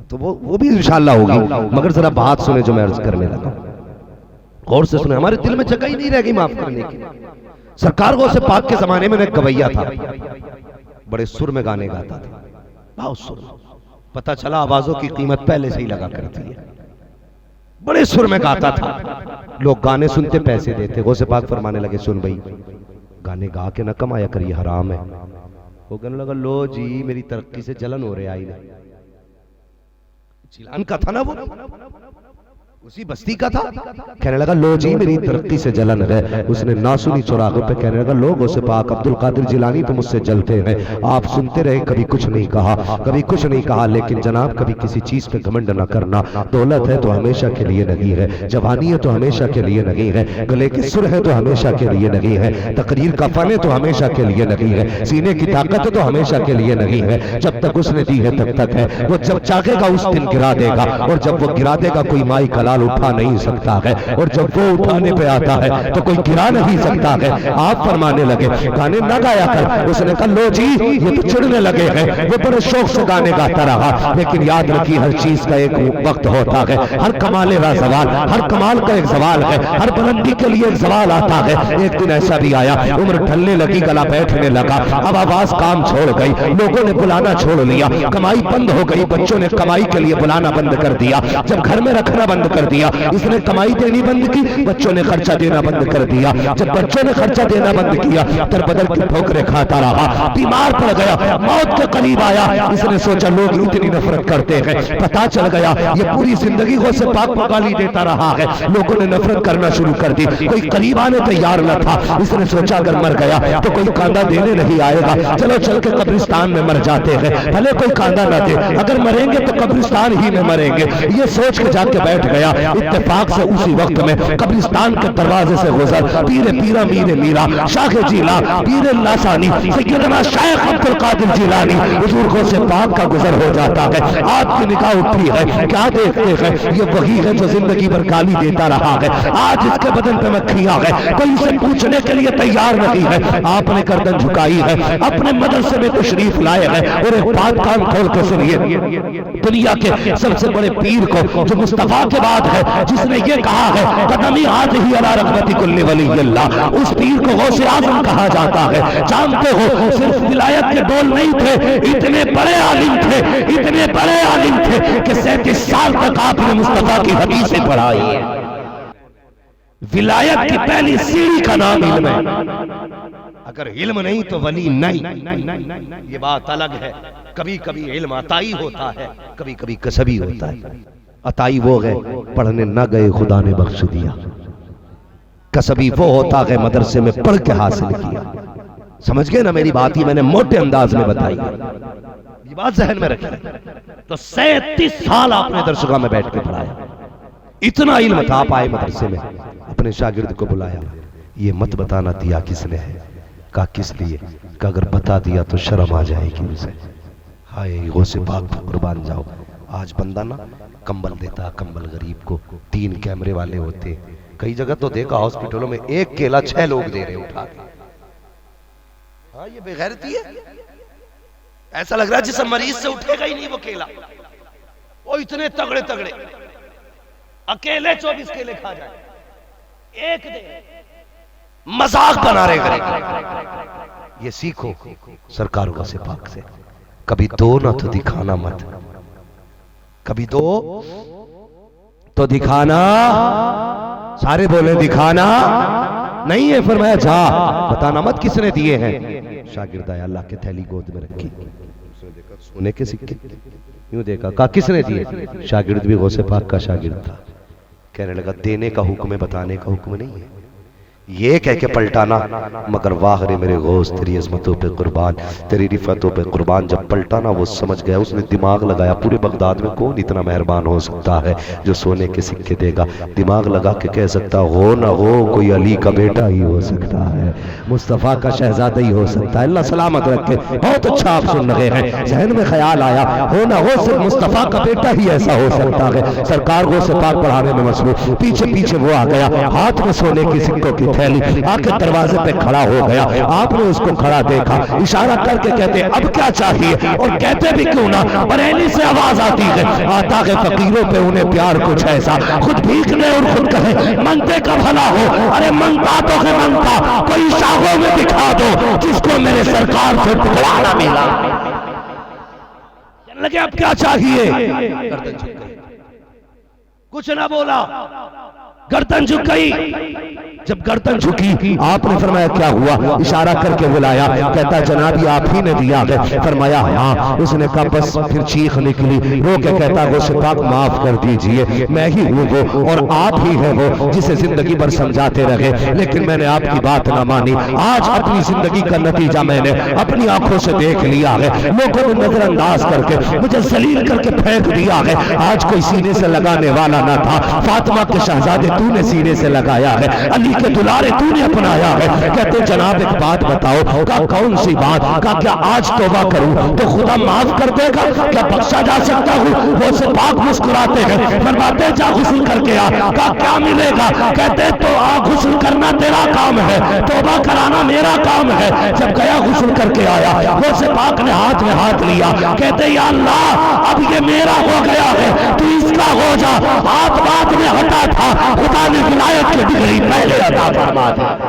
تو وہ بھی انشاءاللہ ہوگی، مگر ذرا بات سنیں جو میں عرض کرنے لگا، غور سے سنیں، ہمارے دل میں جگہ ہی نہیں رہ گئی معاف کرنے کی۔ سرکار غوث پاک کے زمانے میں ایک گویا تھا، بڑے سر میں گانے گاتا تھا، بہت سر میں، پتہ چلا آوازوں کی قیمت پہلے سے ہی لگا کرتی ہے، بڑے سر میں گاتا تھا، لوگ گانے سنتے پیسے دیتے۔ غوث پاک فرمانے لگے سن بھائی، گانے گا کے نہ کمایا کر، یہ حرام ہے۔ وہ کہنے لگا لو جی میری ترقی سے جلن ہو رہے آئی نے، چیلان کا تھا نا وہ، اسی بستی کا تھا، کہنے لگا لو جی میری ترقی سے جلن ہے۔ اس نے ناسنی چراغوں پہ کہنے لگا لوگوں سے پاک عبد القادر جیلانی تو مجھ سے جلتے ہیں، آپ سنتے رہے، کبھی کچھ نہیں کہا، کبھی کچھ نہیں کہا، لیکن جناب کبھی کسی چیز پہ گھمنڈ نہ کرنا، دولت ہے تو ہمیشہ کے لیے نہیں ہے، جوانی ہے تو ہمیشہ کے لیے نہیں ہے، گلے کی سر ہے تو ہمیشہ کے لیے نہیں ہے، تقریر کا فن ہے تو ہمیشہ کے لیے نہیں ہے، سینے کی طاقت ہے تو ہمیشہ کے لیے نہیں ہے، جب تک اس نے دی ہے تب تک ہے، وہ جب چاہے گا اس دن گرا دے گا، اور جب وہ گرا دے گا کوئی مائی کلال اٹھا نہیں سکتا ہے، اور جب وہ اٹھانے پہ آتا ہے تو کوئی گرا نہیں سکتا ہے۔ آپ فرمانے لگے گانے نہ گایا کر، اس نے کہا لو جی یہ تو چڑھنے لگے ہیں، وہ بڑے شوق سے گانے گاتا رہا، لیکن یاد رکھیے ہر چیز کا ایک وقت ہوتا ہے، ہر کمال را زوال، ہر کمال کا ایک زوال ہے، ہر بلندی کے لیے ایک زوال آتا ہے۔ ایک دن ایسا بھی آیا، عمر ڈھلنے لگی، گلا بیٹھنے لگا، اب آواز کام چھوڑ گئی، لوگوں نے بلانا چھوڑ لیا، کمائی بند ہو گئی، بچوں نے کمائی کے لیے بلانا بند کر دیا، جب گھر میں رکھنا بند کر دیا، اس نے کمائی دینی بند کی، بچوں نے خرچہ دینا بند کر دیا، جب بچوں نے خرچہ دینا بند کیا، در بدر کی ٹھوکریں کھاتا رہا، بیمار پڑ گیا، موت کے قریب آیا، اس نے سوچا لوگ اتنی نفرت کرتے ہیں، پتہ چل گیا یہ پوری زندگی غوث پاک کو گالی دیتا رہا ہے، لوگوں نے نفرت کرنا شروع کر دی، کوئی قریب آنے تیار نہ تھا، اس نے سوچا اگر مر گیا تو کوئی کاندھا دینے نہیں آئے گا، چلو چل کے قبرستان میں مر جاتے ہیں، بھلے کوئی کاندھا نہ دے، اگر مریں گے تو قبرستان ہی میں مریں گے، یہ سوچ کے جا کے بیٹھ گیا۔ اتفاق سے اسی وقت میں قبرستان کے دروازے سے گزر پیر پیرا میر میرا شاہ جیلا پیر اللہ ثانی سیدنا شیخ عبد القادر جیلانی حضور غوث پاک کا گزر ہو جاتا ہے۔ آپ کی نگاہ اٹھی ہے، کیا دیکھتے ہیں؟ یہ وہی ہے جو زندگی بھر گالی دیتا رہا ہے، آج اس کے بدن پہ مکھیاں ہے، کوئی اسے پوچھنے کے لیے تیار نہیں ہے۔ آپ نے گردن جھکائی ہے، اپنے مدرسے میں تشریف لائے ہیں، اور ایک بات کان کھول کے سنیے، دنیا کے سب سے بڑے پیر کو جو مصطفیٰ کے بعد ہے، جس نے یہ کہا ہے قدمی ہاتھی علی رغبت کل ولی اللہ، اس پیر کو غوث اعظم کہا جاتا ہے۔ جانتے ہو صرف ولایت کے ڈول نہیں تھے، اتنے بڑے عالم تھے، اتنے بڑے عالم تھے کہ 37 سال تک آپ نے مصطفیٰ کی حدیثیں پڑھائی ہیں۔ ولایت کی پہلی سیڑھی کا نام علم ہے، اگر علم نہیں تو ولی نہیں، یہ بات الگ ہے۔ کبھی کبھی علم عطائی ہوتا ہے، کبھی کبھی کسبی ہوتا ہے۔ عطائی وہ ہے پڑھنے نہ گئے خدا نے بخش دیا، کسبی وہ ہوتا ہے مدرسے میں پڑھ کے حاصل کیا۔ سمجھ گئے نا میری بات؟ ہی میں نے موٹے انداز میں بتائی، یہ بات ذہن میں رکھیں۔ تو 37 سال آپ نے درسگاہ میں بیٹھ کے پڑھایا، اتنا علم تھا، آپ آئے مدرسے میں، اپنے شاگرد کو بلایا، یہ مت بتانا دیا کس نے ہے؟ کہا کس لیے؟ کہ اگر بتا دیا تو شرم آ جائے گی اسے۔ ہائے غوث پاک پہ قربان جاؤ، آج بندہ نا کمبل دیتا، کمبل غریب کو، 3 کیمرے والے ہوتے، کئی جگہ تو دیکھا ہاسپٹلوں میں ایک کیلا 6 لوگ دے رہے اٹھا کے۔ ہاں یہ بے غیرتی ہے، ایسا لگ رہا ہے جسے مریض سے اٹھے گا ہی نہیں وہ کیلا، وہ اتنے تگڑے تگڑے، اکیلے 24 کیلے کھا جائے، ایک دے، مذاق بنا رہے غریب۔ یہ سیکھو سرکار غوث پاک سے، کبھی دو نہ تو دکھانا مت، کبھی دو تو دکھانا، سارے بولے دکھانا نہیں ہے، فرمایا جا بتانا مت کس نے دیے ہیں۔ شاگرد آیا، اللہ کے تھیلی گود میں رکھی، اس نے دیکھا سونے کے سکے، یوں دیکھا، کہا کس نے دیے؟ شاگرد بھی غوث پاک کا شاگرد تھا، کہنے لگا دینے کا حکم ہے، بتانے کا حکم نہیں ہے، یہ کہہ کے پلٹانا، مگر واہ رے میرے غوث تیری عظمتوں پہ قربان، تیری رفعتوں پہ قربان۔ جب پلٹانا وہ سمجھ گیا، اس نے دماغ لگایا، پورے بغداد میں کون اتنا مہربان ہو سکتا ہے جو سونے کے سکے دے گا؟ دماغ لگا کے کہہ سکتا ہو نہ ہو، کوئی علی کا بیٹا ہی ہو سکتا ہے، مصطفیٰ کا شہزادہ ہی ہو سکتا ہے۔ اللہ سلامت رکھے، بہت اچھا آپ سن رہے ہیں، ذہن میں خیال آیا، ہو نہ ہو صرف مصطفیٰ کا بیٹا ہی ایسا ہو سکتا ہے۔ سرکار غوث پاک پڑھانے میں مصروف، پیچھے پیچھے وہ آ گیا، ہاتھ میں سونے کی سکوں کی پھیلی، آ کے دروازے پہ کھڑا ہو گیا. آپ نے اس کو کھڑا دیکھا، اشارہ کر کے کہتے اب کیا چاہیے؟ اور کہتے بھی کیوں نہ، بریلی سے آواز آتی ہے آتا ہے فقیروں پہ انہیں پیار کچھ ایسا، خود بھیک لے اور خود کہے منگتے کا بھلا ہو. ارے منگتا تو ہے منگتا، کوئی شاہوں میں دکھا دو جس کو میرے سرکار سے ٹکڑا نہ ملا. لگے اب کیا چاہیے؟ گردن جھک گئی، کچھ نہ بولا، گردن جھک گئی. جب گردن جھکی آپ نے فرمایا کیا ہوا؟ اشارہ کر کے بلایا، کہتا جناب یہ آپ ہی نے دیا ہے. فرمایا ہاں. اس نے کہا بس پھر چیخ نکلی، رو کے کہتا غوث پاک معاف کر دیجئے، میں ہی ہوں وہ اور آپ ہی ہیں وہ جسے زندگی بھر سمجھاتے رہے، لیکن میں نے آپ کی بات نہ مانی. آج اپنی زندگی کا نتیجہ میں نے اپنی آنکھوں سے دیکھ لیا ہے. لوگوں نے نظر انداز کر کے مجھے ذلیل کر کے پھینک دیا ہے. آج کوئی سینے سے لگانے والا نہ تھا، فاطمہ کے شہزادے تو نے سینے سے لگایا ہے، علی کے دلارے تو نے اپنایا ہے. کہتے جناب ایک بات بتاؤ. کہا کون سی بات؟ کہا کیا آج توبہ کروں تو خدا معاف کر دے گا؟ کیا بخشا جا سکتا ہوں؟ وہ سے پاک مسکراتے ہیں، فرماتے جا غسل کر کے آ. کہا کیا ملے گا؟ کہتے تو آ غسل کرنا تیرا کام ہے، توبہ کرانا میرا کام ہے. جب گیا غسل کر کے آیا، وہ سے پاک نے ہاتھ میں ہاتھ لیا، کہتے یا اللہ اب یہ میرا ہو گیا ہے تو اس کا ہو جا. ہاتھ بعد میں ہٹا تھا، خدا نے ولایت کی ڈگری پہلے عطا فرما دی.